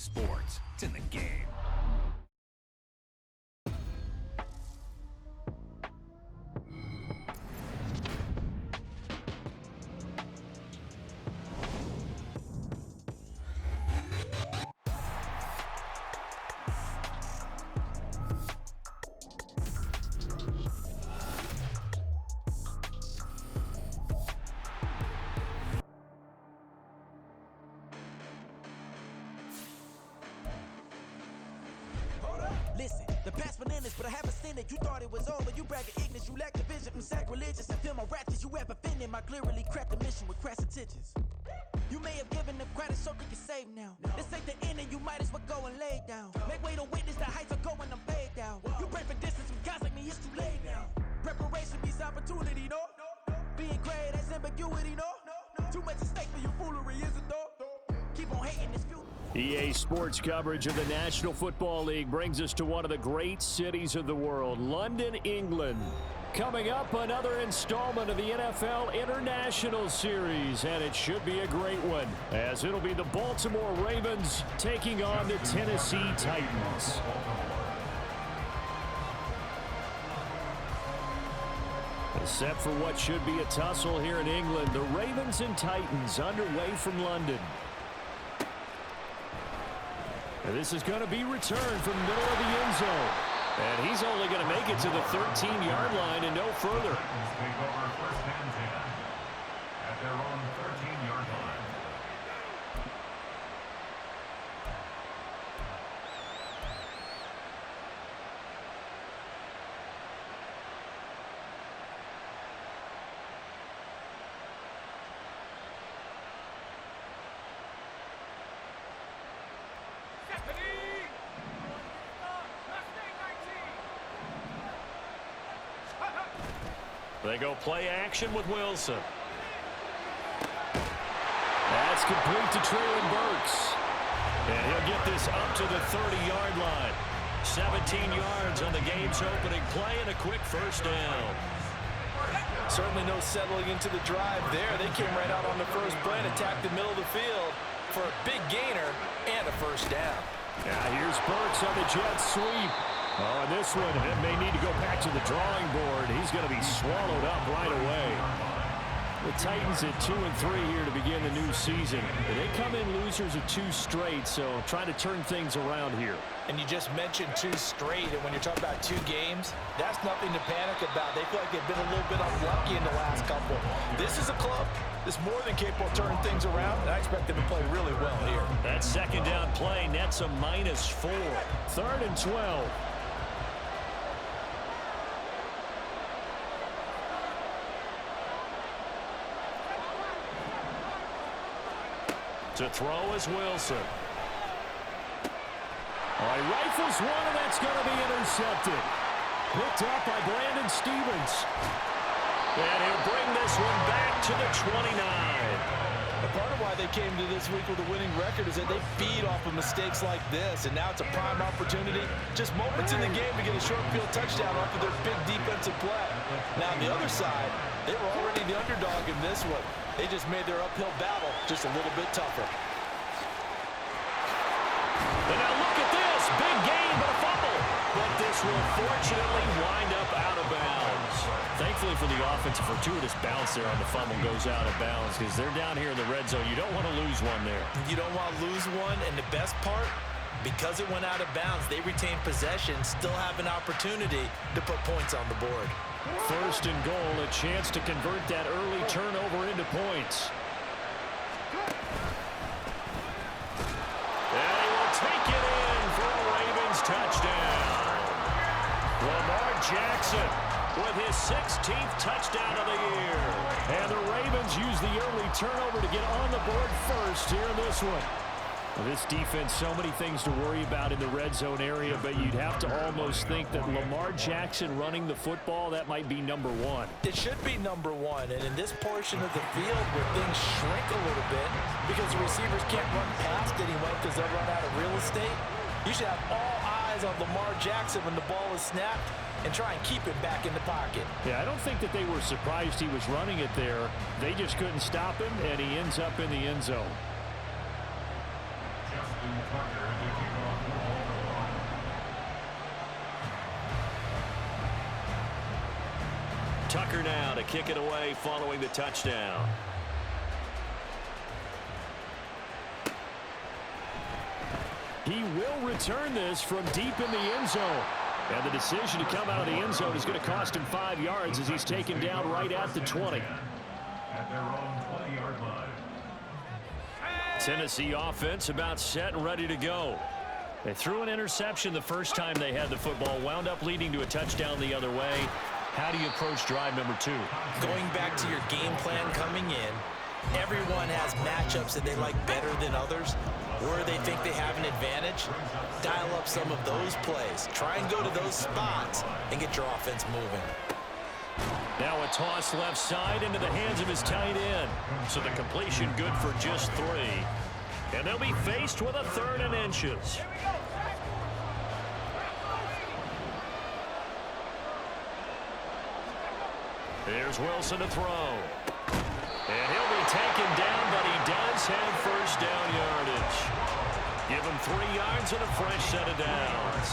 Sports, it's in the game. Listen, the past bananas, but I haven't seen it. You thought it was over. You bragging ignorance, you lack the vision. I'm sacrilegious. I feel my ratchets. You ever offended my clearly cracked the mission with crass intentions. You may have given them credit so they can save now. This ain't the end and you might as well go and lay down. Make way to witness the heights are going, I'm paid down. You pray for distance from guys like me, it's too late now. Preparation beats opportunity, no? Being great, that's ambiguity, no? Too much at stake for your foolery, is it though? Keep on hating this future. EA Sports coverage of the National Football League brings us to one of the great cities of the world, London, England. Coming up, another installment of the NFL International Series, and it should be a great one, as it'll be the Baltimore Ravens taking on the Tennessee Titans. Set for what should be a tussle here in England, the Ravens and Titans underway from London. And this is going to be returned from the middle of the end zone. And he's only going to make it to the 13-yard line and no further. Take over first and 10 at their own 13-yard line. They go play action with Wilson. That's complete to Treylon Burks. And he'll get this up to the 30-yard line. 17 yards on the game's opening play and a quick first down. Certainly no settling into the drive there. They came right out on the first play and attacked the middle of the field for a big gainer and a first down. Now here's Burks on the jet sweep. Oh, and this one may need to go back to the drawing board. He's going to be swallowed up right away. The Titans at 2-3 here to begin the new season. They come in losers of 2 straight, so trying to turn things around here. And you just mentioned 2 straight, and when you're talking about 2 games, that's nothing to panic about. They feel like they've been a little bit unlucky in the last couple. This is a club that's more than capable of turning things around, and I expect them to play really well here. That second down play nets a -4. 3rd and 12. To throw is Wilson. All right, rifles one, and that's going to be intercepted. Picked up by Brandon Stephens. And he'll bring this one back to the 29. A part of why they came to this week with a winning record is that they feed off of mistakes like this, and now it's a prime opportunity. Just moments in the game to get a short field touchdown off of their big defensive play. Now on the other side, they were already the underdog in this one. They just made their uphill battle just a little bit tougher. And now look at this. Big gain, but a fumble. But this will fortunately wind up out of bounds. Thankfully for the offense, a fortuitous bounce there on the fumble goes out of bounds because they're down here in the red zone. You don't want to lose one there. You don't want to lose one, and the best part, because it went out of bounds, they retain possession, still have an opportunity to put points on the board. 1st and goal, a chance to convert that early turnover into points. And he will take it in for a Ravens touchdown. Lamar Jackson with his 16th touchdown of the year. And the Ravens use the early turnover to get on the board first here in this one. Well, this defense, so many things to worry about in the red zone area, but you'd have to almost think that Lamar Jackson running the football, that might be number 1. It should be number 1, and in this portion of the field where things shrink a little bit because the receivers can't run past anyone because they'll run out of real estate, you should have all eyes on Lamar Jackson when the ball is snapped and try and keep it back in the pocket. Yeah, I don't think that they were surprised he was running it there. They just couldn't stop him, and he ends up in the end zone. Justin Tucker to kick off the ball. Tucker now to kick it away following the touchdown. He will return this from deep in the end zone. And the decision to come out of the end zone is going to cost him 5 yards as he's taken down right at the 20. At their own 20-yard line. Tennessee offense about set and ready to go. They threw an interception the first time they had the football, wound up leading to a touchdown the other way. How do you approach drive number 2? Going back to your game plan coming in, everyone has matchups that they like better than others. Where they think they have an advantage, dial up some of those plays. Try and go to those spots and get your offense moving. Now a toss left side into the hands of his tight end. So the completion good for just 3. And they'll be faced with a 3rd and inches. Here's Wilson to throw. And he'll be taken down, but he does have first down yardage. Give him 3 yards and a fresh set of downs.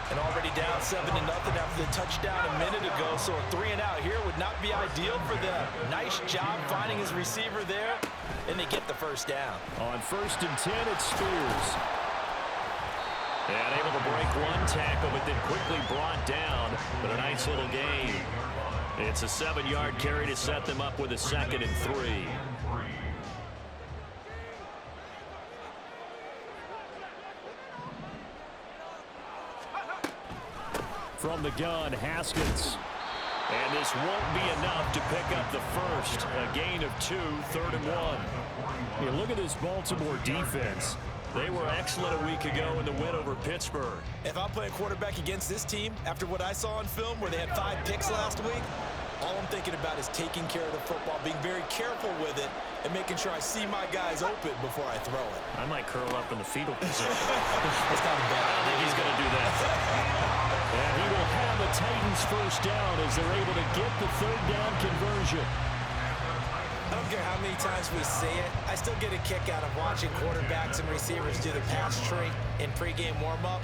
And already down 7-0 after the touchdown a minute ago, so a 3 and out here would not be ideal for them. Nice job finding his receiver there, and they get the first down. On 1st and 10, it's Spears. And able to break 1 tackle, but then quickly brought down. But a nice little gain. It's a 7-yard carry to set them up with a 2nd and 3. From the gun, Haskins. And this won't be enough to pick up the first. A gain of 2, 3rd and 1. Hey, look at this Baltimore defense. They were excellent a week ago in the win over Pittsburgh. If I'm playing quarterback against this team, after what I saw on film where they had 5 picks last week, all I'm thinking about is taking care of the football, being very careful with it, and making sure I see my guys open before I throw it. I might curl up in the fetal position. It's not bad. I don't think he's going to do that. And he will have the Titans first down as they're able to get the 3rd down conversion. I don't care how many times we see it. I still get a kick out of watching quarterbacks and receivers do the pass tree in pregame warm-up.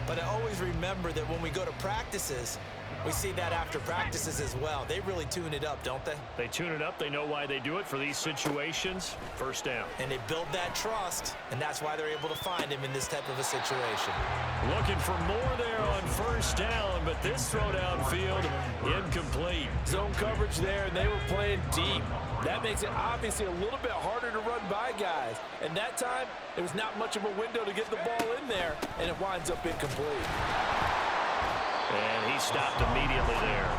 But I always remember that when we go to practices, we see that after practices as well. They really tune it up, don't they? They tune it up. They know why they do it for these situations. First down. And they build that trust, and that's why they're able to find him in this type of a situation. Looking for more there on first down, but this throw downfield incomplete. Zone coverage there, and they were playing deep. That makes it obviously a little bit harder to run by guys. And that time, there was not much of a window to get the ball in there, and it winds up incomplete. And he stopped immediately there.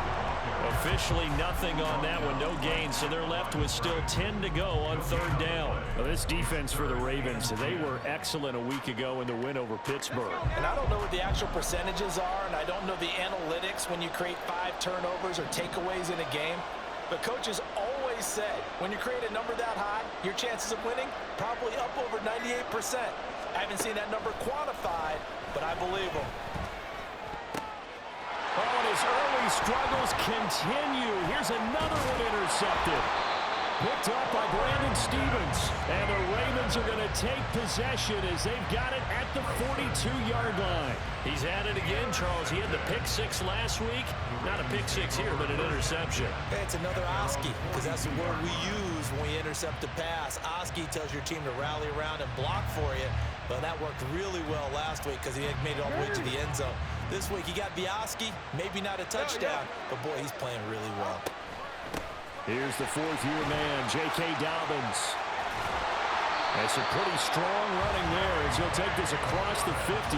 Officially nothing on that one, no gain, so they're left with still 10 to go on 3rd down. Well, this defense for the Ravens, they were excellent a week ago in the win over Pittsburgh. And I don't know what the actual percentages are, and I don't know the analytics when you create 5 turnovers or takeaways in a game. But coaches always say, when you create a number that high, your chances of winning probably up over 98%. I haven't seen that number quantified, but I believe them. Oh, and his early struggles continue. Here's another one intercepted. Picked up by Brandon Stevens. And the Ravens are going to take possession as they've got it at the 42-yard line. He's at it again, Charles. He had the pick 6 last week. Not a pick 6 here, but an interception. Hey, it's another Oski, because that's the word we use when we intercept a pass. Oski tells your team to rally around and block for you. But that worked really well last week because he had made it all the way to the end zone. This week he got Bioski, maybe not a touchdown, but boy, he's playing really well. Here's the 4th-year man, J.K. Dobbins. That's a pretty strong running there as he'll take this across the 50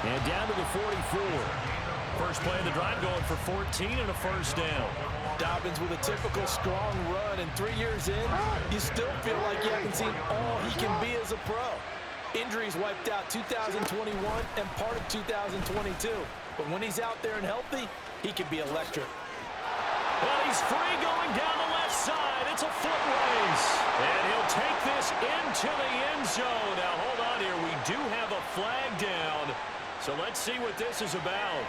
and down to the 44. First play of the drive going for 14 and a first down. Dobbins with a typical strong run, and 3 years in, you still feel like you haven't seen all he can be as a pro. Injuries wiped out 2021 and part of 2022. But when he's out there and healthy, he can be electric. Well, he's free going down the left side. It's a foot race. And he'll take this into the end zone. Now, hold on here. We do have a flag down. So let's see what this is about.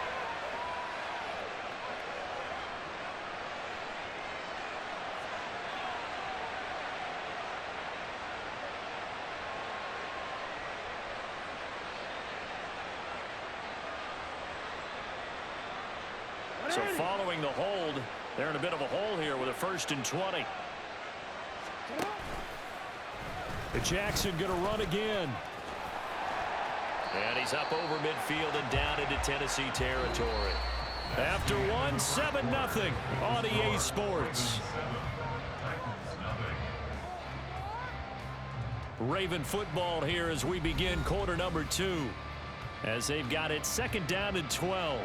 So following the hold, they're in a bit of a hole here with a 1st and 20. Jackson going to run again. And he's up over midfield and down into Tennessee territory. After one, 7-0 on EA Sports. Raven football here as we begin quarter number 2. As they've got it 2nd down and 12.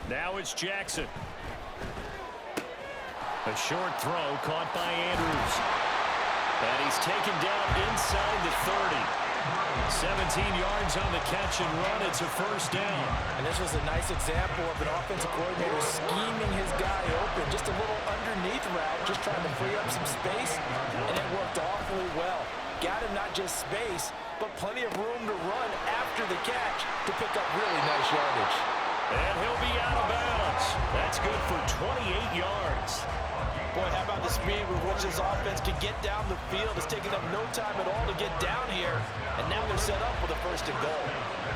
Now it's Jackson. A short throw caught by Andrews. And he's taken down inside the 30. 17 yards on the catch and run. It's a 1st down. And this was a nice example of an offensive coordinator scheming his guy open. Just a little underneath route, just trying to free up some space. And it worked awfully well. Got him not just space, but plenty of room to run after the catch to pick up really nice yardage. And he'll be out of bounds. That's good for 28 yards. Boy, how about the speed with which this offense can get down the field? It's taking them no time at all to get down here. And now they're set up with a 1st and goal.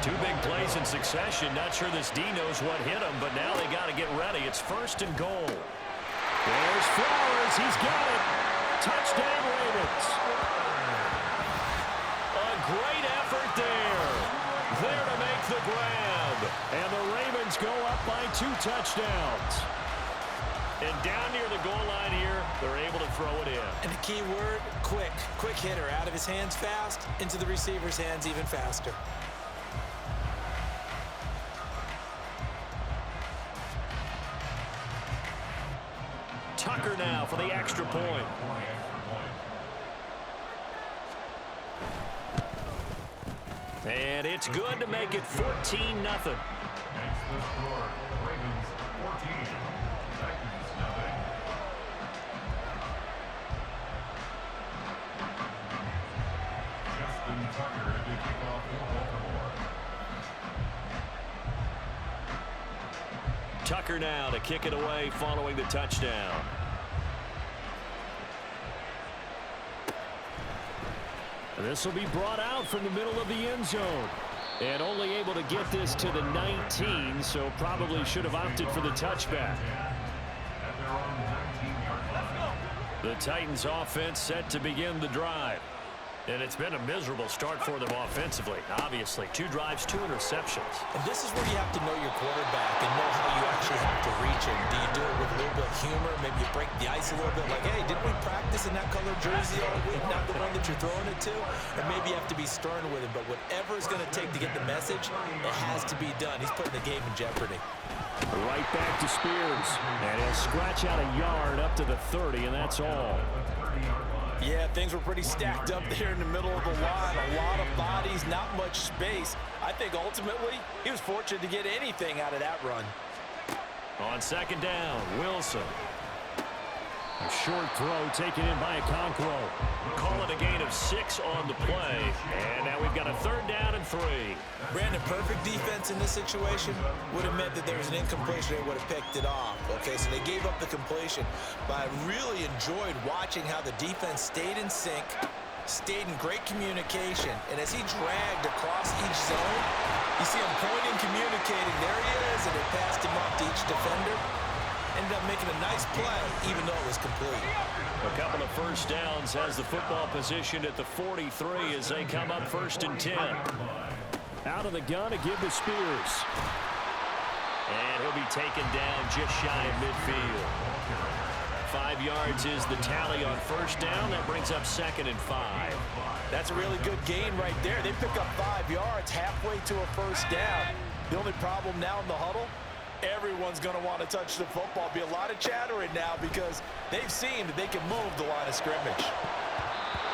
2 big plays in succession. Not sure this D knows what hit him, but now they got to get ready. It's 1st and goal. There's Flowers. He's got it. Touchdown, Ravens. A great effort there. There to make the grab. And the Ravens go up by 2 touchdowns. And down near the goal line here, they're able to throw it in. And the key word, quick. Quick hitter. Out of his hands fast, into the receiver's hands even faster. Tucker now for the extra point. And it's good to make it 14-0. Makes the score Ravens 14, Titans 0. Justin Tucker to kick off for Baltimore. Tucker now to kick it away following the touchdown. This will be brought out from the middle of the end zone. And only able to get this to the 19, so probably should have opted for the touchback. The Titans offense set to begin the drive. And it's been a miserable start for them offensively. Obviously, 2 drives, 2 interceptions. And this is where you have to know your quarterback and know how you actually have to reach him. Do you do it with a little bit of humor? Maybe you break the ice a little bit like, hey, didn't we practice in that color jersey all week? Not the one that you're throwing it to? And maybe you have to be stern with him. But whatever it's going to take to get the message, it has to be done. He's putting the game in jeopardy. Right back to Spears. And he'll scratch out a yard up to the 30, and that's all. Yeah, things were pretty stacked up there in the middle of the line. A lot of bodies, not much space. I think ultimately he was fortunate to get anything out of that run. On 2nd down, Wilson. A short throw taken in by Okonkwo. Call it a gain of 6 on the play. And now we've got a 3rd down and 3. Brandon, perfect defense in this situation would have meant that there was an incompletion. They would have picked it off. Okay, so they gave up the completion. But I really enjoyed watching how the defense stayed in sync, stayed in great communication. And as he dragged across each zone, you see him pointing, communicating. There he is, and they passed him off to each defender. Ended up making a nice play, even though it was complete. A couple of 1st downs has the football position at the 43 as they come up 1st and 10. Out of the gun to give to Spears. And he'll be taken down just shy of midfield. 5 yards is the tally on 1st down. That brings up 2nd and 5. That's a really good gain right there. They pick up 5 yards halfway to a 1st down. The only problem now in the huddle, everyone's going to want to touch the football. Be a lot of chattering now because they've seen that they can move the line of scrimmage.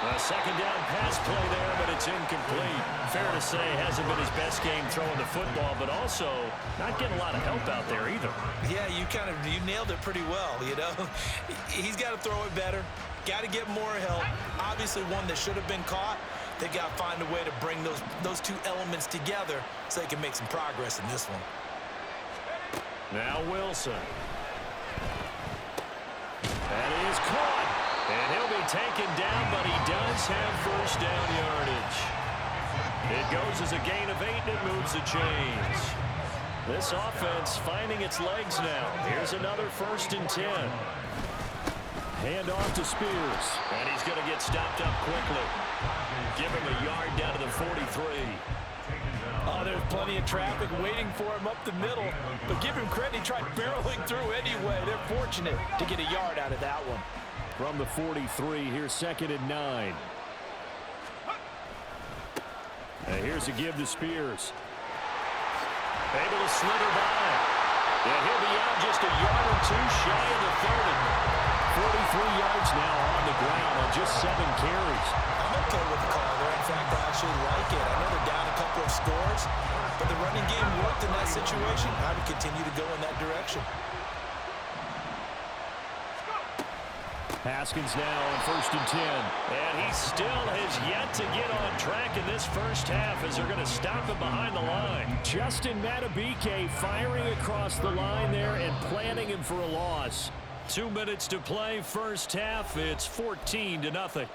A 2nd down pass play there, but it's incomplete. Fair to say, hasn't been his best game throwing the football, but also not getting a lot of help out there either. Yeah, you nailed it pretty well, you know. He's got to throw it better. Got to get more help. Obviously, one that should have been caught. They got to find a way to bring those 2 elements together so they can make some progress in this one. Now Wilson. That is caught. And he'll be taken down, but he does have first down yardage. It goes as a gain of 8, and it moves the chains. This offense finding its legs now. Here's another 1st and 10. Hand off to Spears. And he's going to get stopped up quickly. Give him a yard down to the 43. Oh, there's plenty of traffic waiting for him up the middle. But give him credit, he tried barreling through anyway. They're fortunate to get a yard out of that one. From the 43, here's 2nd and 9. And here's a give to Spears. Able to slither by. Yeah, he'll be out just a yard or 2 shy of the 30. 43 yards now on the ground on just 7 carries. I'm okay with the call there. In fact, I actually like it. I know they're down a couple of scores, but the running game worked in that situation. I would continue to go in that direction. Haskins now on 1st and 10. And he still has yet to get on track in this first half as they're going to stop him behind the line. Justin Madubuike firing across the line there and planting him for a loss. 2 minutes to play, first half. It's 14-0.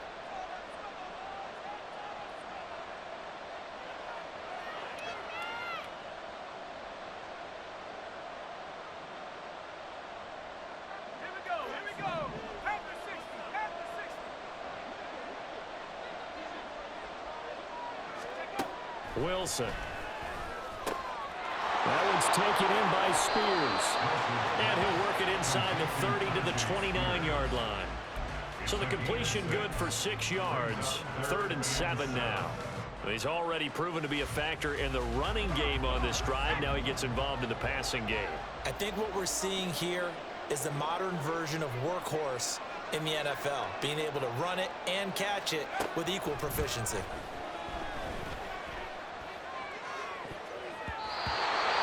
Wilson. That one's taken in by Spears. And he'll work it inside the 30 to the 29-yard line. So the completion good for 6 yards. 3rd and 7 now. He's already proven to be a factor in the running game on this drive. Now he gets involved in the passing game. I think what we're seeing here is the modern version of workhorse in the NFL. Being able to run it and catch it with equal proficiency.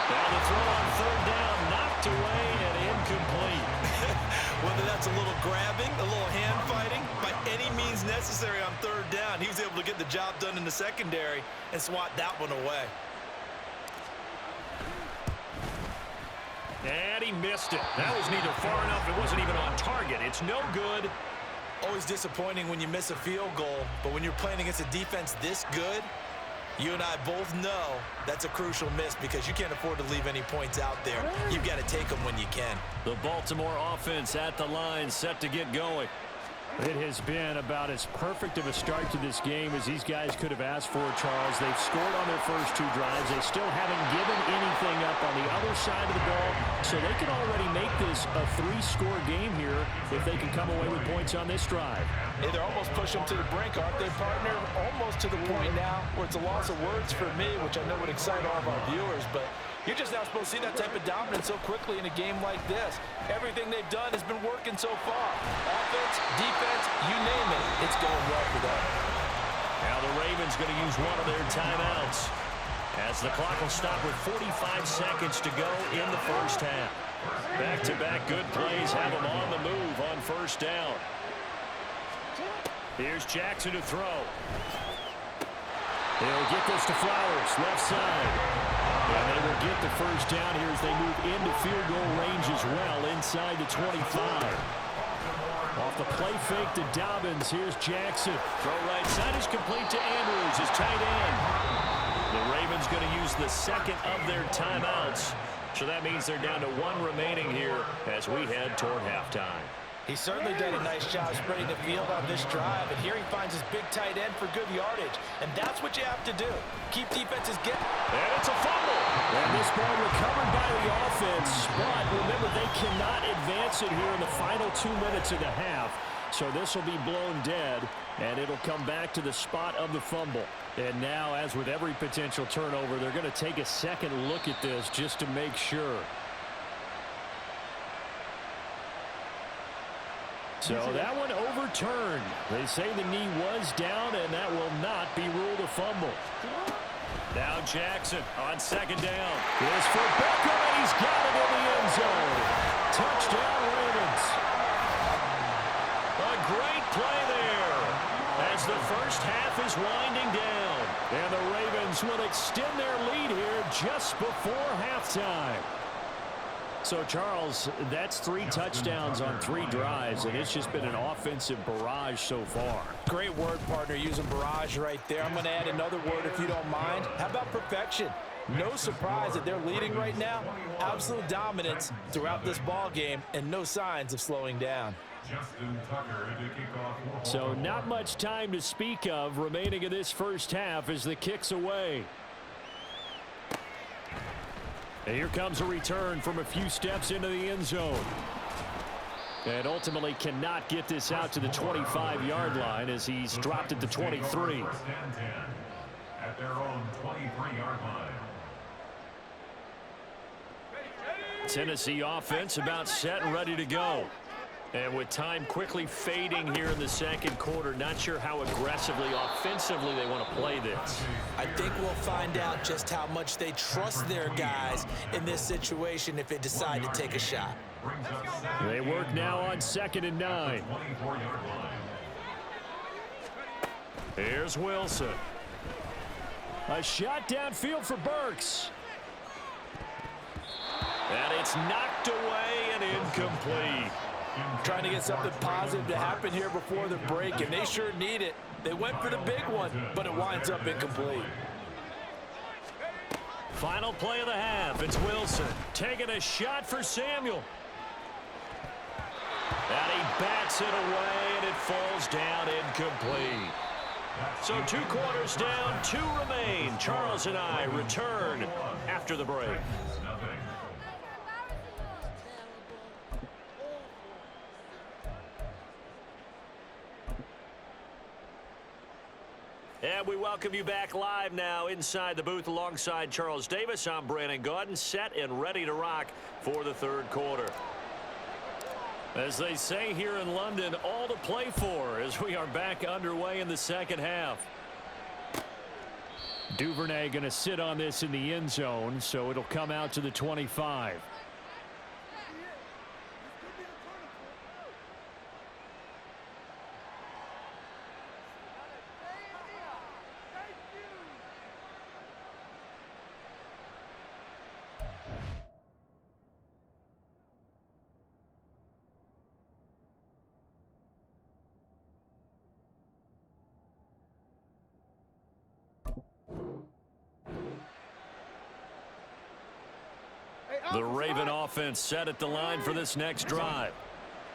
Now the throw on 3rd down, knocked away and incomplete. Whether that's a little grabbing, a little hand fighting, by any means necessary on 3rd down, he was able to get the job done in the secondary and swat that one away. And he missed it. That was neither far enough. It wasn't even on target. It's no good. Always disappointing when you miss a field goal, but when you're playing against a defense this good, you and I both know that's a crucial miss because you can't afford to leave any points out there. You've got to take them when you can. The Baltimore offense at the line, set to get going. It has been about as perfect of a start to this game as these guys could have asked for, Charles. They've scored on their first 2 drives. They still haven't given anything up on the other side of the ball, so they can already make this a 3-score game here if they can come away with points on this drive. Hey, they're almost pushing them to the brink, aren't they, partner? Almost to the point now where it's a loss of words for me, which I know would excite all of our viewers, but you're just not supposed to see that type of dominance so quickly in a game like this. Everything they've done has been working so far. Offense, defense, you name it, it's going well for them. Now the Ravens going to use one of their timeouts as the clock will stop with 45 seconds to go in the first half. Back-to-back good plays have them on the move on 1st down. Here's Jackson to throw. He'll get this to Flowers, left side. And they will get the first down here as they move into field goal range as well, inside the 25. Off the play fake to Dobbins, here's Jackson. Throw right side is complete to Andrews, his tight end. The Ravens going to use the 2nd of their timeouts. So that means they're down to 1 remaining here as we head toward halftime. He's certainly done a nice job spreading the field on this drive, and here he finds his big tight end for good yardage, and that's what you have to do. Keep defenses getting. And it's a fumble. And this ball recovered by the offense, but remember, they cannot advance it here in the final 2 minutes of the half, so this will be blown dead, and it'll come back to the spot of the fumble. And now, as with every potential turnover, they're going to take a second look at this just to make sure. So that one overturned. They say the knee was down, and that will not be ruled a fumble. Now Jackson on 2nd down. Here's for Beckham, and he's got it in the end zone. Touchdown, Ravens. A great play there as the first half is winding down. And the Ravens will extend their lead here just before halftime. So, Charles, that's 3 touchdowns on 3 drives, and it's just been an offensive barrage so far. Great word, partner, using barrage right there. I'm going to add another word if you don't mind. How about perfection? No surprise that they're leading right now. Absolute dominance throughout this ball game and no signs of slowing down. Justin Tucker to kick off. So not much time to speak of remaining in this first half as the kick's away. And here comes a return from a few steps into the end zone. And ultimately cannot get this out to the 25-yard line as he's dropped at the 23. First and 10 at their own 23-yard line. Tennessee offense about set and ready to go. And with time quickly fading here in the second quarter, not sure how aggressively, offensively they want to play this. I think we'll find out just how much they trust their guys in this situation if they decide to take a shot. They work now on 2nd and 9. Here's Wilson. A shot downfield for Burks. And it's knocked away and incomplete. Trying to get something positive to happen here before the break, and they sure need it. They went for the big one, but it winds up incomplete. Final play of the half. It's Wilson taking a shot for Samuel. And he bats it away, and it falls down incomplete. So 2 quarters down, 2 remain. Charles and I return after the break. And we welcome you back live now inside the booth alongside Charles Davis. I'm Brandon Gaudin, set and ready to rock for the third quarter. As they say here in London, all to play for as we are back underway in the second half. Duvernay going to sit on this in the end zone, so it'll come out to the 25. The Raven offense set at the line for this next drive.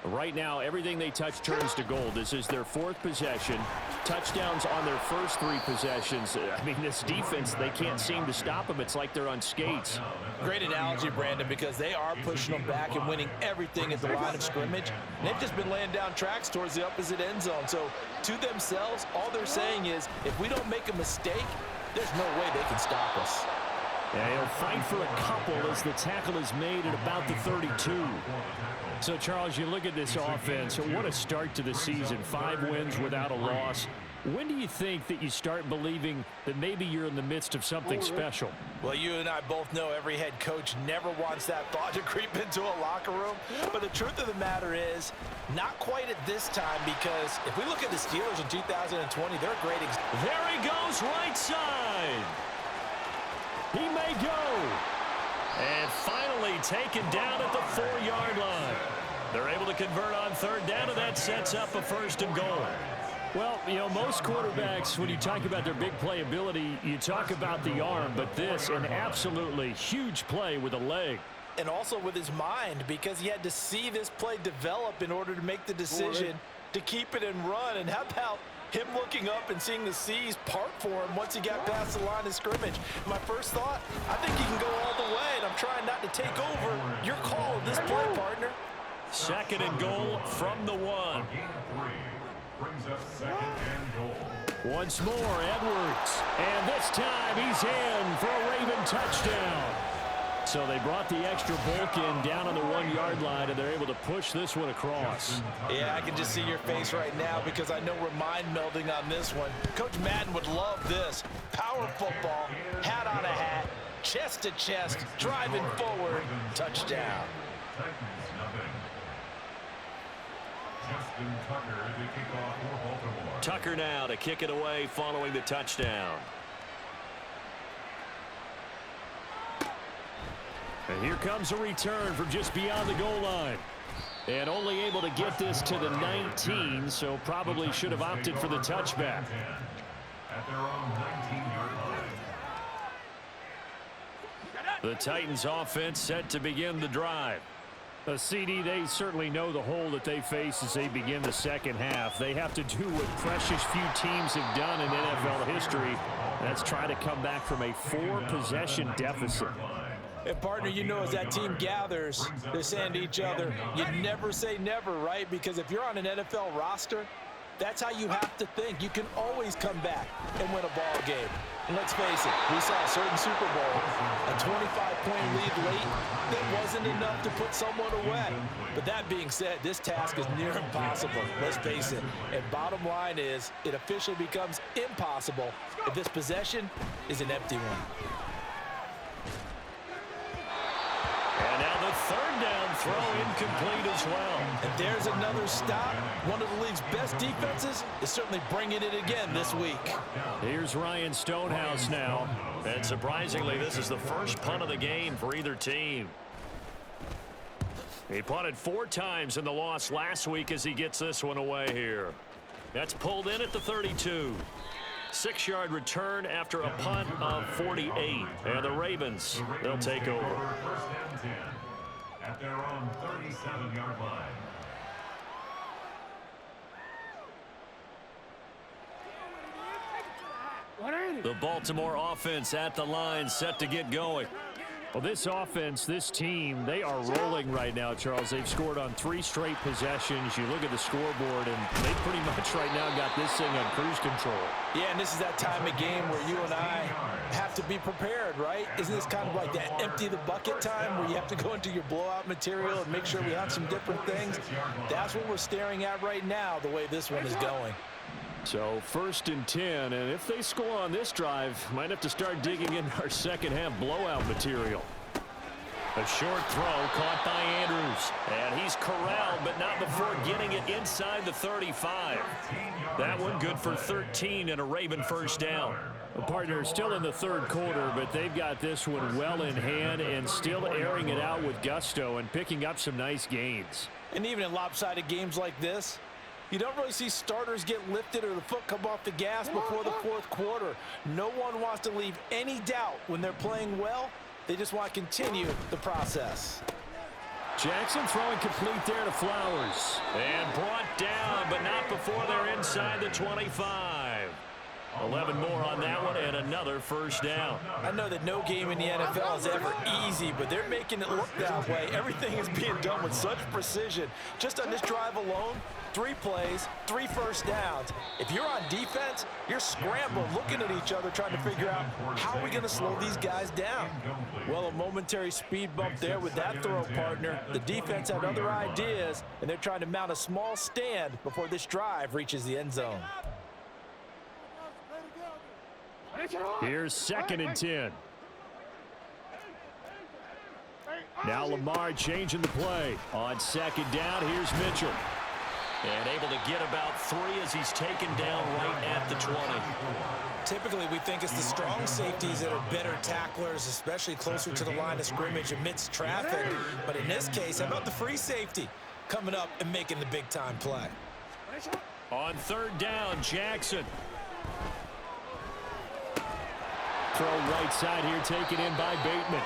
Right now, everything they touch turns to gold. This is their 4th possession. Touchdowns on their first 3 possessions. I mean, this defense, they can't seem to stop them. It's like they're on skates. Great analogy, Brandon, because they are pushing them back and winning everything at the line of scrimmage. And they've just been laying down tracks towards the opposite end zone. So to themselves, all they're saying is, if we don't make a mistake, there's no way they can stop us. Yeah, he'll fight for a couple as the tackle is made at about the 32. So, Charles, you look at this offense, what a start to the season. 5 wins without a loss. When do you think that you start believing that maybe you're in the midst of something special? Well, you and I both know every head coach never wants that thought to creep into a locker room. But the truth of the matter is, not quite at this time, because if we look at the Steelers in 2020, they're a great example. There he goes, right side. He may go. And finally taken down at the 4-yard line. They're able to convert on 3rd down, and that sets up a 1st and goal. Well, you know, most quarterbacks, when you talk about their big playability, you talk about the arm, but this, an absolutely huge play with a leg. And also with his mind, because he had to see this play develop in order to make the decision to keep it and run. And how about him looking up and seeing the seas part for him once he got past the line of scrimmage? My first thought, I think he can go all the way, and I'm trying not to take over. Your call of this play, partner. 2nd and goal from the 1. Brings us 2nd and goal. Once more, Edwards. And this time he's in for a Raven touchdown. So they brought the extra bulk in down on the 1-yard line, and they're able to push this one across. Yeah, I can just see your face right now because I know we're mind melding on this one. Coach Madden would love this. Power football, hat on a hat, chest to chest, driving forward, touchdown. Justin Tucker to kick off for Baltimore. Tucker now to kick it away following the touchdown. And here comes a return from just beyond the goal line. And only able to get this to the 19, so probably should have opted for the touchback. At their own 19-yard line. The Titans offense set to begin the drive. CD, they certainly know the hole that they face as they begin the second half. They have to do what precious few teams have done in NFL history. That's try to come back from a 4-possession deficit. And, partner, you know, as that team gathers, they're saying to each other, you never say never, right? Because if you're on an NFL roster, that's how you have to think. You can always come back and win a ball game. And let's face it, we saw a certain Super Bowl, a 25-point lead late that wasn't enough to put someone away. But that being said, this task is near impossible. Let's face it. And bottom line is, it officially becomes impossible if this possession is an empty one. And now the third down throw incomplete as well. And there's another stop. One of the league's best defenses is certainly bringing it again this week. Here's Ryan Stonehouse now. And surprisingly, this is the first punt of the game for either team. He punted 4 times in the loss last week as he gets this one away here. That's pulled in at the 32. 6-yard return after a punt of 48. And the Ravens, they'll take over. First and 10 at their own 37-yard line. The Baltimore offense at the line, set to get going. Well, this offense, this team, they are rolling right now, Charles. They've scored on 3 straight possessions. You look at the scoreboard, and they pretty much right now got this thing on cruise control. Yeah, and this is that time of game where you and I have to be prepared, right? Isn't this kind of like that empty the bucket time where you have to go into your blowout material and make sure we have some different things? That's what we're staring at right now, the way this one is going. So 1st and 10, and if they score on this drive, might have to start digging in our second half blowout material. A short throw caught by Andrews, and he's corralled, but not before getting it inside the 35. That one good for 13 and a Raven first down. The partner still in the third quarter, but they've got this one well in hand and still airing it out with gusto and picking up some nice gains. And even in lopsided games like this, you don't really see starters get lifted or the foot come off the gas before the 4th quarter. No one wants to leave any doubt when they're playing well. They just want to continue the process. Jackson throwing complete there to Flowers. And brought down, but not before they're inside the 25. 11 more on that one, and another first down. I know that no game in the NFL is ever easy, but they're making it look that way. Everything is being done with such precision. Just on this drive alone, 3 plays, 3 first downs. If you're on defense, you're scrambling, looking at each other, trying to figure out how are we going to slow these guys down. Well, a momentary speed bump there with that throw, partner. The defense had other ideas, and they're trying to mount a small stand before this drive reaches the end zone. Here's 2nd and 10. Now Lamar changing the play. On 2nd down, here's Mitchell. And able to get about 3 as he's taken down right at the 20. Typically, we think it's the strong safeties that are better tacklers, especially closer to the line of scrimmage amidst traffic. But in this case, how about the free safety coming up and making the big-time play? On 3rd down, Jackson. Throw right side here, taken in by Bateman.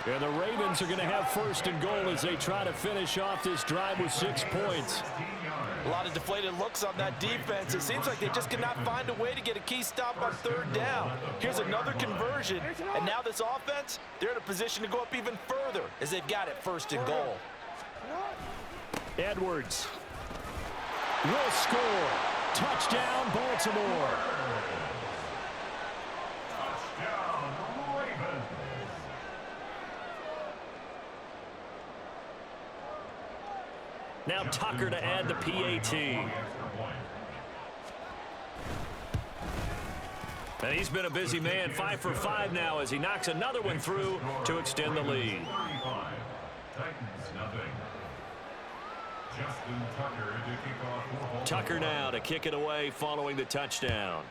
And the Ravens are going to have 1st and goal as they try to finish off this drive with 6 points. A lot of deflated looks on that defense. It seems like they just cannot find a way to get a key stop on 3rd down. Here's another conversion, and now this offense, they're in a position to go up even further as they've got it 1st and goal. Edwards will score. Touchdown, Baltimore. Now Tucker to add the PAT. And he's been a busy man, 5 for 5 now as he knocks another one through to extend the lead. Tucker now to kick it away following the touchdown.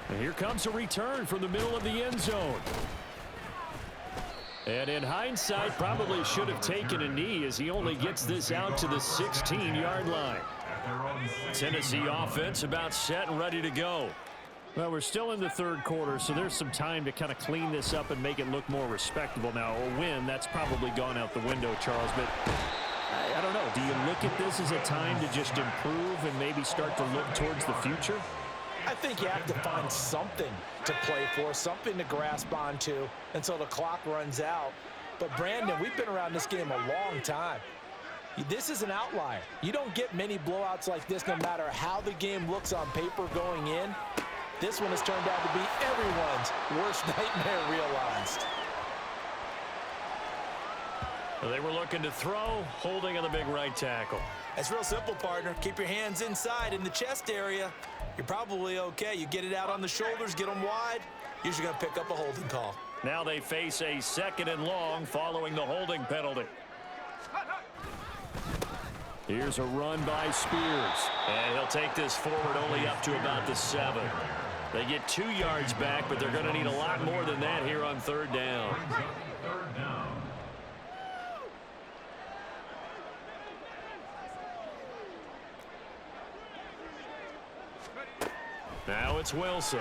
And here comes a return from the middle of the end zone. And in hindsight, probably should have taken a knee as he only gets this out to the 16-yard line. Tennessee offense about set and ready to go. Well, we're still in the third quarter, so there's some time to kind of clean this up and make it look more respectable. Now, a win, that's probably gone out the window, Charles, but I don't know. Do you look at this as a time to just improve and maybe start to look towards the future? I think you have to find something to play for, something to grasp onto until the clock runs out. But, Brandon, we've been around this game a long time. This is an outlier. You don't get many blowouts like this no matter how the game looks on paper going in. This one has turned out to be everyone's worst nightmare realized. Well, they were looking to throw, holding on the big right tackle. It's real simple, partner. Keep your hands inside in the chest area. You're probably okay. You get it out on the shoulders, get them wide. Usually going to pick up a holding call. Now they face a 2nd and long following the holding penalty. Here's a run by Spears. And he'll take this forward only up to about the 7. They get 2 yards back, but they're going to need a lot more than that here on 3rd down. Now it's Wilson.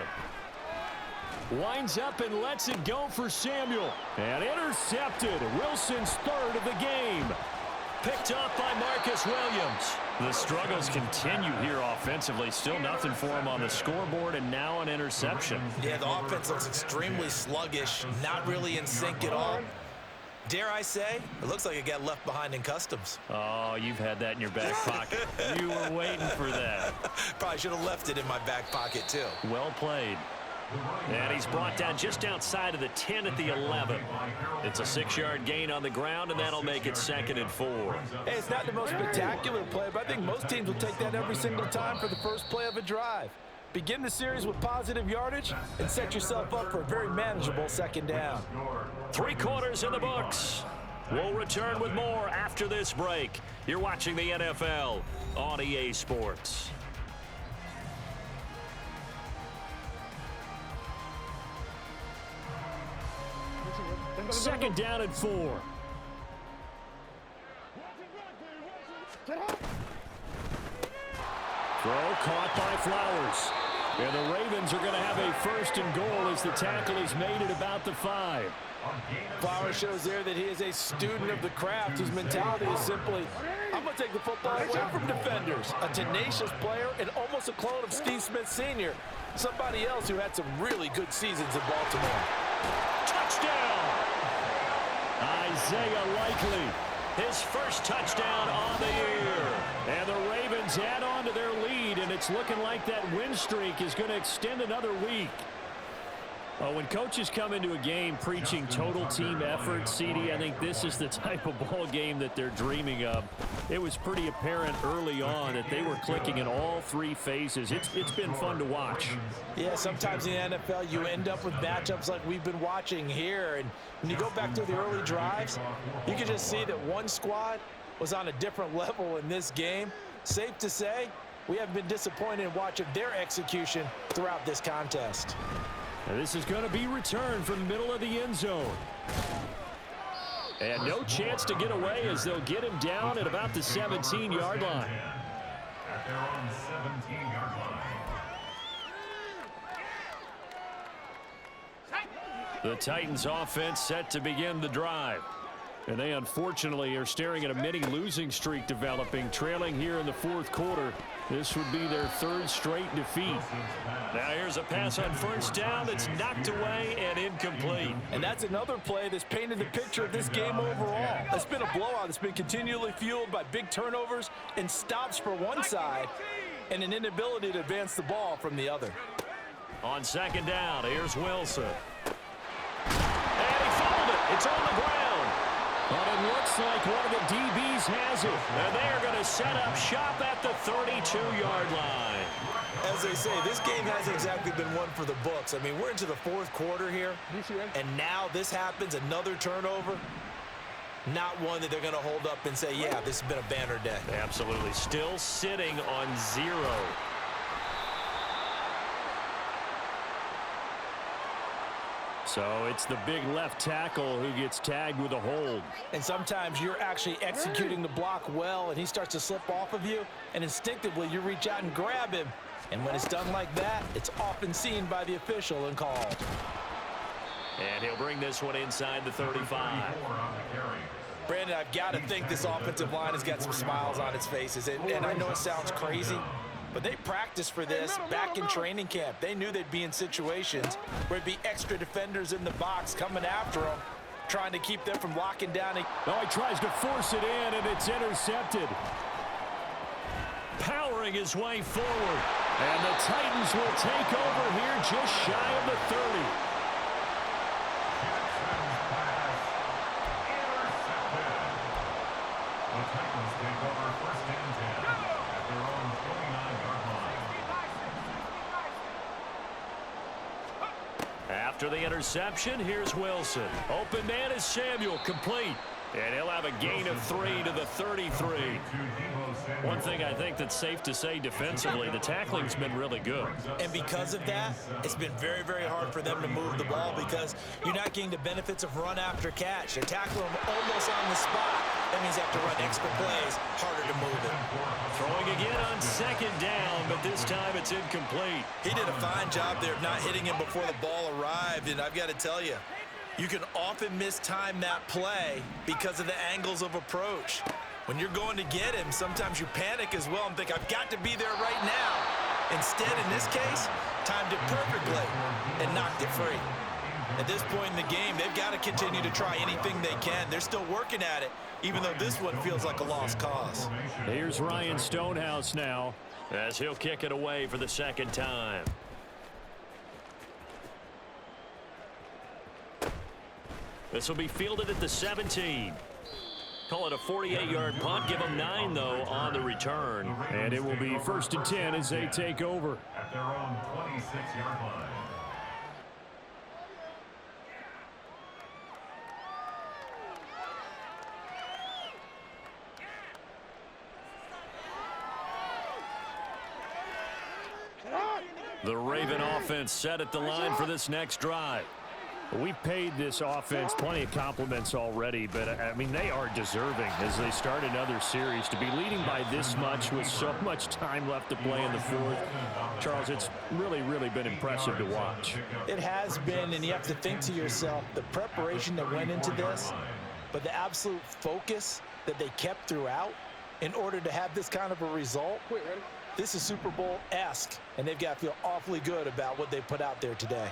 Winds up and lets it go for Samuel. And intercepted. Wilson's 3rd of the game. Picked up by Marcus Williams. The struggles continue here offensively. Still nothing for him on the scoreboard, and now an interception. Yeah, the offense looks extremely sluggish, not really in sync at all. Dare I say, it looks like it got left behind in customs. Oh, you've had that in your back pocket. You were waiting for that. Probably should have left it in my back pocket, too. Well played. And he's brought down just outside of the 10 at the 11. It's a 6-yard gain on the ground, and that'll make it 2nd and 4. Hey, it's not the most spectacular play, but I think most teams will take that every single time for the first play of a drive. Begin the series with positive yardage and set yourself up for a very manageable 2nd down. 3 quarters in the books. We'll return with more after this break. You're watching the NFL on EA Sports. 2nd down and 4. Throw caught by Flowers. And the Ravens are going to have a 1st and goal as the tackle is made at about the 5. Flowers shows there that he is a student of the craft whose mentality is simply, I'm going to take the football away from defenders. A tenacious player and almost a clone of Steve Smith Sr., somebody else who had some really good seasons in Baltimore. Touchdown! Isaiah Likely, his first touchdown on the year. And the Ravens add on to their lead, and it's looking like that win streak is going to extend another week. When coaches come into a game preaching total team effort, CD, I think this is the type of ball game that they're dreaming of. It was pretty apparent early on that they were clicking in all 3 phases. It's been fun to watch. Yeah, sometimes in the NFL you end up with matchups like we've been watching here. And when you go back to the early drives, you can just see that one squad was on a different level in this game. Safe to say, we have been disappointed in watching their execution throughout this contest. And this is going to be returned from the middle of the end zone. And no chance to get away as they'll get him down at about the 17-yard line. At their own 17-yard line. The Titans offense set to begin the drive. And they unfortunately are staring at a mini losing streak developing, trailing here in the 4th quarter. This would be their 3rd straight defeat. Now here's a pass on 1st down that's knocked away and incomplete. And that's another play that's painted the picture of this game overall. It's been a blowout that's been continually fueled by big turnovers and stops for one side and an inability to advance the ball from the other. On 2nd down, here's Wilson. And he fumbled it. It's on the ground. But it looks like one of the DBs has it. And they are going to set up shop at the 32-yard line. As they say, this game hasn't exactly been one for the books. I mean, we're into the 4th quarter here, and now this happens, another turnover. Not one that they're going to hold up and say, yeah, this has been a banner day. Absolutely. Still sitting on 0. So it's the big left tackle who gets tagged with a hold. And sometimes you're actually executing the block well, and he starts to slip off of you, and instinctively you reach out and grab him. And when it's done like that, it's often seen by the official and called. And he'll bring this one inside the 35. Brandon, I've got to think this offensive line has got some smiles on its faces. And I know it sounds crazy, but they practiced for this back in training camp. They knew they'd be in situations where it'd be extra defenders in the box coming after them, trying to keep them from locking down. Oh, he tries to force it in, and it's intercepted. Powering his way forward. And the Titans will take over here just shy of the 30. The Titans take over first and 10 at their own 29-yard line. After the interception, here's Wilson. Open man is Samuel, complete. And he'll have a gain of 3 to the 33. One thing I think that's safe to say defensively, the tackling's been really good. And because of that, it's been very, very hard for them to move the ball because you're not getting the benefits of run after catch. They're tackling them almost on the spot. That means they have to run extra plays, harder to move it. Throwing again on second down, but this time it's incomplete. He did a fine job there of not hitting him before the ball arrived, and I've got to tell you, you can often mistime that play because of the angles of approach. When you're going to get him, sometimes you panic as well and think, I've got to be there right now. Instead, in this case, timed it perfectly and knocked it free. At this point in the game, they've got to continue to try anything they can. They're still working at it, even though this one feels like a lost cause. Here's Ryan Stonehouse now as he'll kick it away for the second time. This will be fielded at the 17. Call it a 48-yard punt. Give them 9, though, on the return. And it will be first and 10 as they take over. At their own 26-yard line. The Raven offense set at the line for this next drive. We've paid this offense plenty of compliments already, but, I mean, they are deserving as they start another series. To be leading by this much with so much time left to play in the fourth, Charles, it's really, really been impressive to watch. It has been, and you have to think to yourself, the preparation that went into this, but the absolute focus that they kept throughout in order to have this kind of a result. This is Super Bowl-esque, and they've got to feel awfully good about what they put out there today.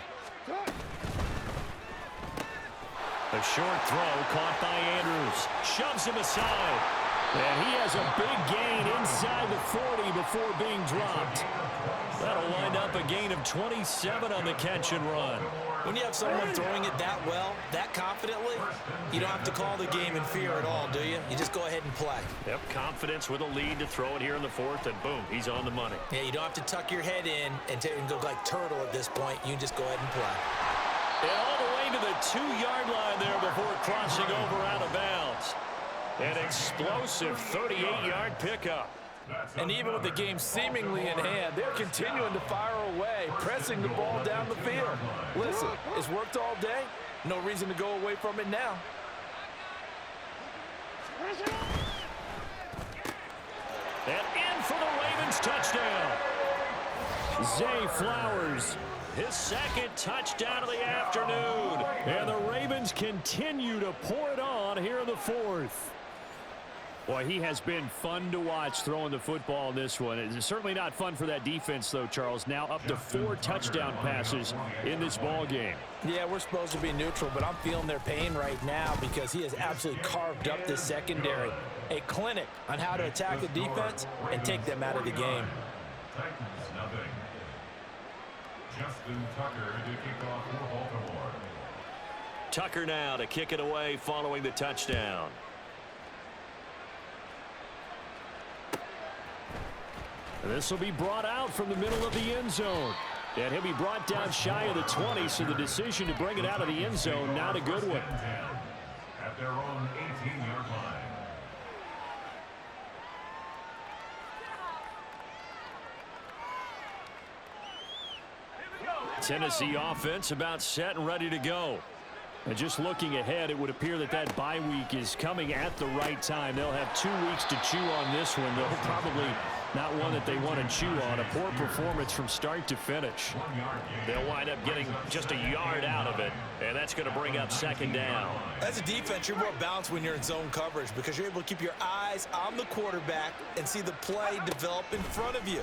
A short throw caught by Andrews. Shoves him aside. And he has a big gain inside the 40 before being dropped. That'll wind up a gain of 27 on the catch and run. When you have someone throwing it that well, that confidently, you don't have to call the game in fear at all, do you? You just go ahead and play. Yep, confidence with a lead to throw it here in the fourth, and boom, he's on the money. Yeah, you don't have to tuck your head in and go like turtle at this point. You can just go ahead and play. And all the way to the 2-yard line there before crossing over out of bounds. An explosive 38-yard pickup. And even with the game seemingly in hand, they're continuing to fire away, pressing the ball down the field. Listen, it's worked all day. No reason to go away from it now. And in for the Ravens touchdown. Zay Flowers, his second touchdown of the afternoon. And the Ravens continue to pour it on here in the fourth. Boy, he has been fun to watch throwing the football in this one. It's certainly not fun for that defense, though, Charles. Now up to 4 touchdown passes in this ball game. Yeah, we're supposed to be neutral, but I'm feeling their pain right now because he has absolutely carved up this secondary. A clinic on how to attack the defense and take them out of the game. Titans, nothing. Justin Tucker to kick off for Baltimore. Tucker now to kick it away following the touchdown. And this will be brought out from the middle of the end zone. And he'll be brought down shy of the 20, so the decision to bring it out of the end zone, not a good one. At their own 18-yard line. Tennessee offense about set and ready to go. And just looking ahead, it would appear that that bye week is coming at the right time. They'll have 2 weeks to chew on this one, though probably not one that they want to chew on. A poor performance from start to finish. They'll wind up getting just a yard out of it, and that's going to bring up second down. As a defense, you're more balanced when you're in zone coverage because you're able to keep your eyes on the quarterback and see the play develop in front of you.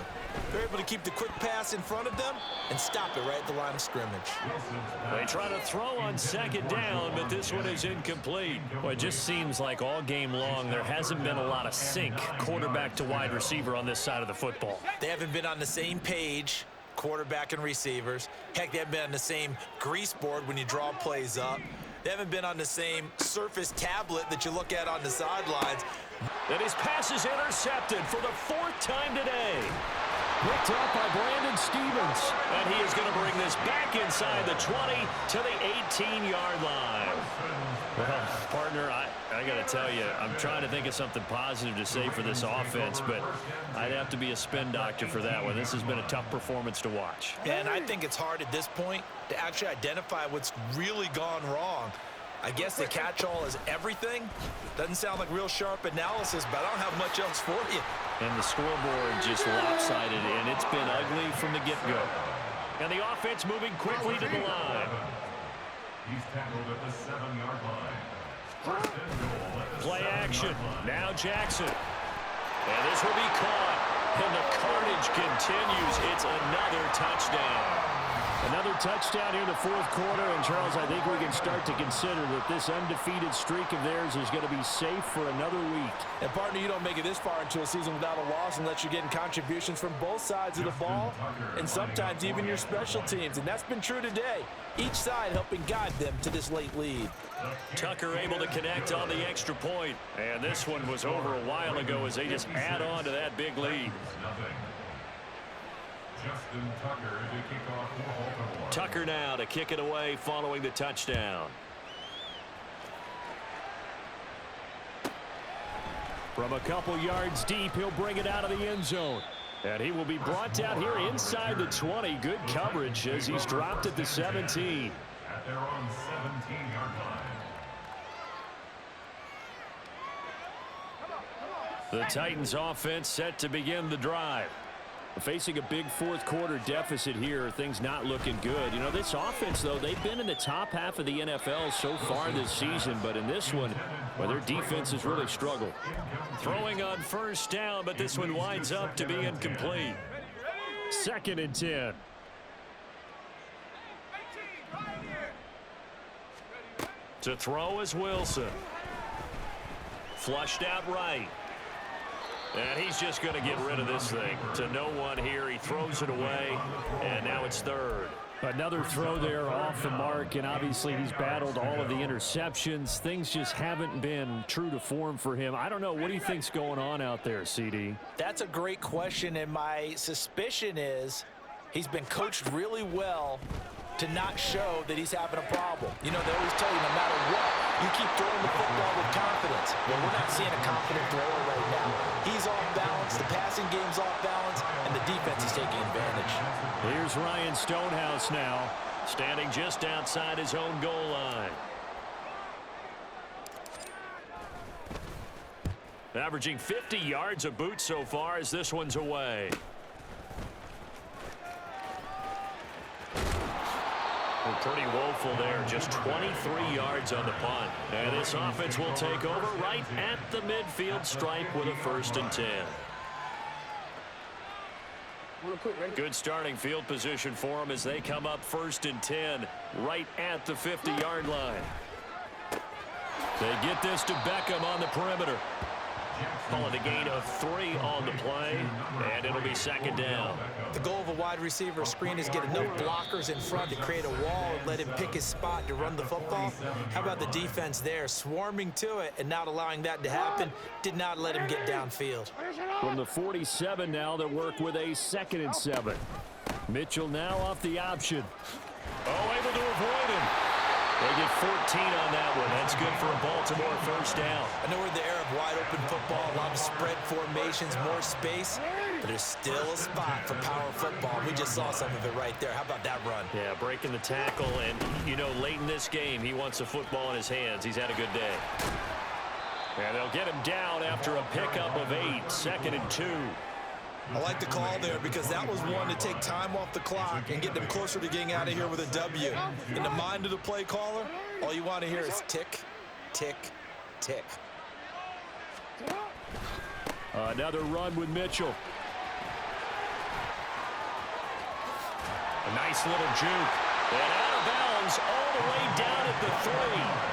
They're able to keep the quick pass in front of them and stop it right at the line of scrimmage. They try to throw on second down, but this one is incomplete. Well, it just seems like all game long there hasn't been a lot of sync quarterback to wide receiver on this side of the football. They haven't been on the same page, quarterback and receivers. Heck, they haven't been on the same grease board when you draw plays up. They haven't been on the same Surface tablet that you look at on the sidelines. And his pass is intercepted for the 4th time today. Picked up by Brandon Stephens. And he is going to bring this back inside the 20 to the 18-yard line. Well, partner, I got to tell you, I'm trying to think of something positive to say for this offense, but I'd have to be a spin doctor for that one. This has been a tough performance to watch. And I think it's hard at this point to actually identify what's really gone wrong. I guess the catch-all is everything. Doesn't sound like real sharp analysis, but I don't have much else for you. And the scoreboard just lopsided, and it's been ugly from the get-go. And the offense moving quickly to the line. He's tackled at the 7-yard line. First and goal at the Play 7-yard action. line. Now Jackson. And this will be caught. And the carnage continues. It's another touchdown. Another touchdown here in the 4th quarter, and Charles, I think we can start to consider that this undefeated streak of theirs is going to be safe for another week. And, partner, you don't make it this far into a season without a loss unless you're getting contributions from both sides of the ball and sometimes even your special teams, and that's been true today. Each side helping guide them to this late lead. Tucker able to connect on the extra point. And this one was over a while ago as they just add on to that big lead. Justin Tucker to kick off for Baltimore. Tucker now to kick it away following the touchdown. From a couple yards deep, he'll bring it out of the end zone. And he will be brought down here inside the 20. Good coverage as he's dropped at the 17. At their own 17-yard line. The Titans offense set to begin the drive. Facing a big 4th quarter deficit here, things not looking good. You know, this offense, though, they've been in the top half of the NFL so far this season, but in this one, well, their defense has really struggled. Throwing on first down, but this one winds up to be incomplete. 2nd and 10. To throw is Wilson. Flushed out right. And he's just going to get rid of this thing. To no one here. He throws it away, and now it's 3rd. Another throw there off the mark, and obviously he's battled all of the interceptions. Things just haven't been true to form for him. I don't know. What do you think's going on out there, CD? That's a great question, and my suspicion is he's been coached really well to not show that he's having a problem. You know, they always tell you no matter what, you keep throwing the football with confidence. Well, we're not seeing a confident thrower right now. He's off balance, the passing game's off balance, and the defense is taking advantage. Here's Ryan Stonehouse now, standing just outside his own goal line. Averaging 50 yards a boot so far as this one's away. Pretty woeful there. Just 23 yards on the punt. And this offense will take over right at the midfield stripe with a 1st and 10. Good starting field position for them as they come up 1st and 10 right at the 50-yard line. They get this to Beckham on the perimeter. Calling a gain of 3 on the play, and it'll be 2nd down. The goal of a wide receiver screen is get enough blockers in front to create a wall and let him pick his spot to run the football. How about the defense there, swarming to it and not allowing that to happen? Did not let him get downfield. From the 47 now, they work with a 2nd and 7. Mitchell now off the option. Oh, able to avoid him. They get 14 on that one. That's good for a Baltimore 1st down. I know we're in the era of wide open football, a lot of spread formations, more space. But there's still a spot for power football. We just saw some of it right there. How about that run? Yeah, breaking the tackle, and, you know, late in this game, he wants the football in his hands. He's had a good day. And they'll get him down after a pickup of 8, 2nd and 2. I like the call there because that was one to take time off the clock and get them closer to getting out of here with a W. In the mind of the play caller, all you want to hear is tick, tick, tick. Another run with Mitchell. A nice little juke. And out of bounds all the way down at the 3.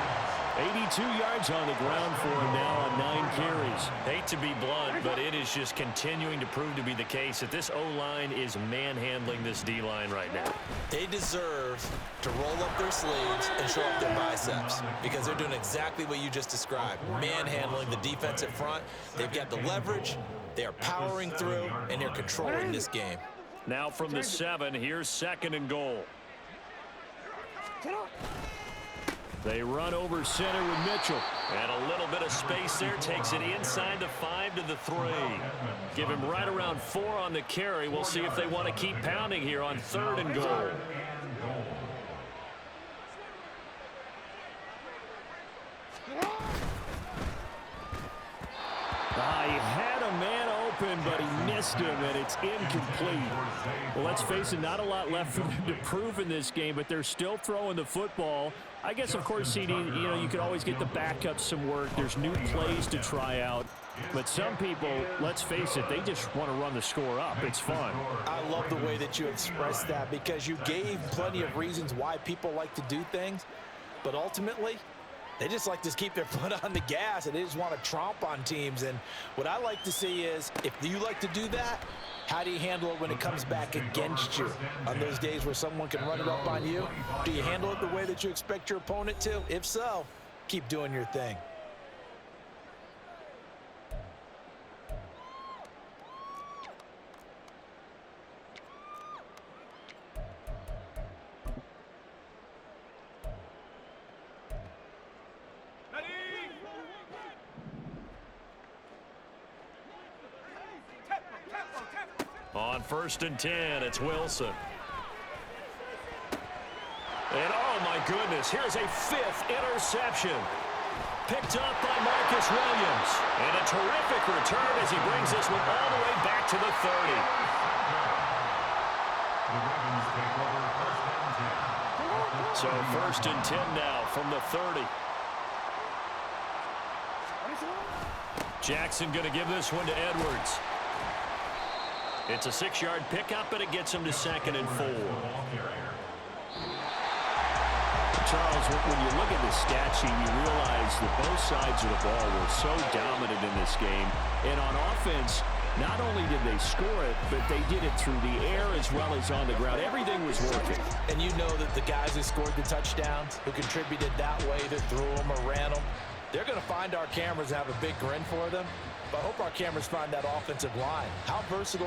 82 yards on the ground for him now on 9 carries. Hate to be blunt, but it is just continuing to prove to be the case that this O-line is manhandling this D-line right now. They deserve to roll up their sleeves and show up their biceps because they're doing exactly what you just described, manhandling the defensive front. They've got the leverage, they're powering through, and they're controlling this game. Now from the 7, here's 2nd and goal. They run over center with Mitchell. And a little bit of space there. Takes it inside the 5 to the 3. Give him right around 4 on the carry. We'll see if they want to keep pounding here on 3rd and goal. He had a man open, but he missed him, and it's incomplete. Well, let's face it, not a lot left for them to prove in this game, but they're still throwing the football. I guess, of course, CD, you know, you could always get the backups some work. There's new plays to try out. But some people, let's face it, they just want to run the score up. It's fun. I love the way that you expressed that because you gave plenty of reasons why people like to do things. But ultimately, they just like to keep their foot on the gas, and they just want to tromp on teams. And what I like to see is, if you like to do that, how do you handle it when it comes back against you? On those days where someone can run it up on you, do you handle it the way that you expect your opponent to? If so, keep doing your thing. On 1st and 10, it's Wilson. And oh my goodness, here's a 5th interception. Picked up by Marcus Williams. And a terrific return as he brings this one all the way back to the 30. So 1st and 10 now from the 30. Jackson going to give this one to Edwards. It's a 6-yard pickup, but it gets him to 2nd and 4. Charles, when you look at the stat sheet, you realize that both sides of the ball were so dominant in this game. And on offense, not only did they score it, but they did it through the air as well as on the ground. Everything was working. And you know that the guys who scored the touchdowns, who contributed that way, that threw them or ran them, they're going to find our cameras and have a big grin for them. But I hope our cameras find that offensive line. How versatile